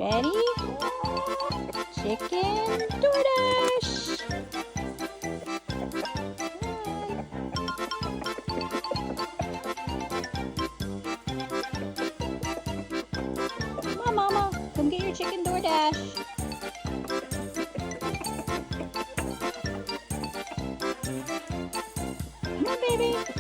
Ready? Chicken DoorDash. Come on, Mama. Come get your chicken DoorDash. Come on, baby.